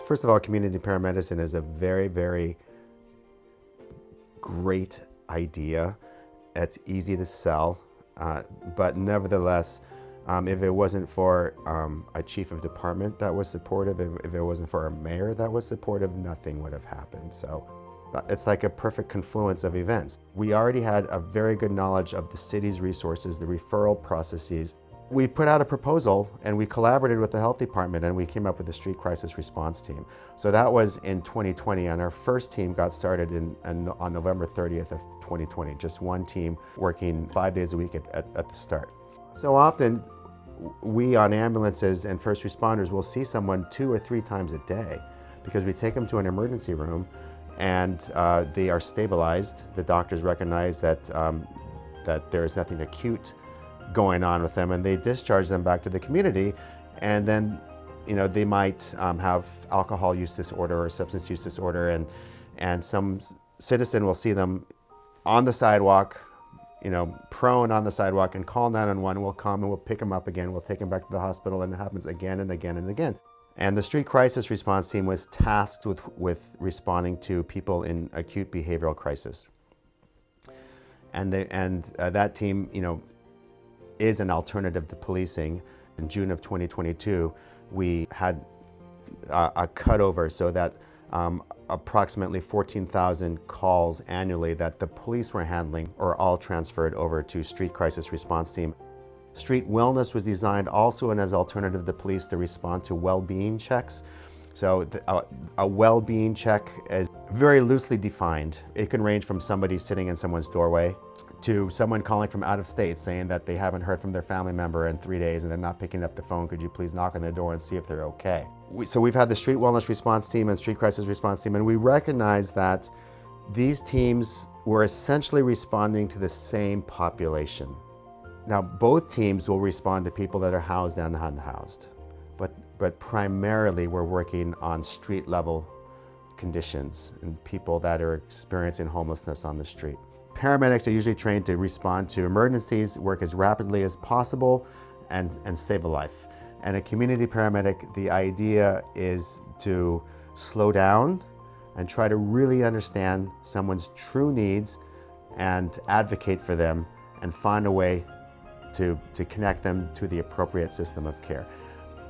First of all, community paramedicine is a very, very great idea. It's easy to sell, but nevertheless, if it wasn't for a chief of department that was supportive, if it wasn't for a mayor that was supportive, nothing would have happened. So it's like a perfect confluence of events. We already had a very good knowledge of the city's resources, the referral processes. We put out a proposal and we collaborated with the health department and we came up with the street crisis response team. So that was in 2020, and our first team got started on November 30th of 2020. Just one team working 5 days a week at the start. So often we on ambulances and first responders will see someone 2 or 3 times a day because we take them to an emergency room and they are stabilized. The doctors recognize that there is nothing acute going on with them, and they discharge them back to the community. And then, they might have alcohol use disorder or substance use disorder, and some citizen will see them on the sidewalk, prone on the sidewalk, and call 911. We'll come and we'll pick them up again. We'll take them back to the hospital, and it happens again and again and again. And the street crisis response team was tasked with responding to people in acute behavioral crisis. And that team, is an alternative to policing. In June of 2022, we had a cutover so that approximately 14,000 calls annually that the police were handling are all transferred over to street crisis response team. Street wellness was designed also as alternative to police to respond to well-being checks. So a well-being check is very loosely defined. It can range from somebody sitting in someone's doorway to someone calling from out of state saying that they haven't heard from their family member in 3 days and they're not picking up the phone. Could you please knock on their door and see if they're okay? So we've had the street wellness response team and street crisis response team, and we recognize that these teams were essentially responding to the same population. Now, both teams will respond to people that are housed and unhoused, but primarily we're working on street level conditions and people that are experiencing homelessness on the street. Paramedics are usually trained to respond to emergencies, work as rapidly as possible, and save a life. And a community paramedic, the idea is to slow down and try to really understand someone's true needs and advocate for them and find a way to connect them to the appropriate system of care.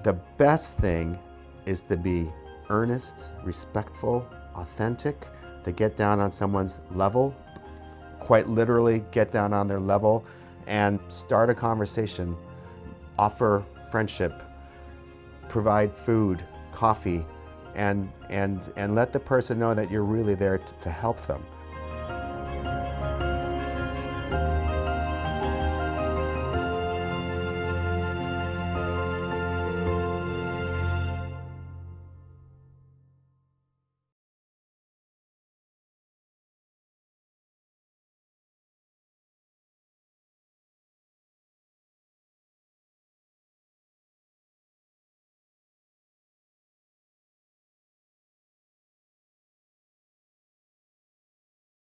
The best thing is to be earnest, respectful, authentic, to get down on someone's level, quite literally get down on their level and start a conversation, offer friendship, provide food, coffee, and let the person know that you're really there to help them.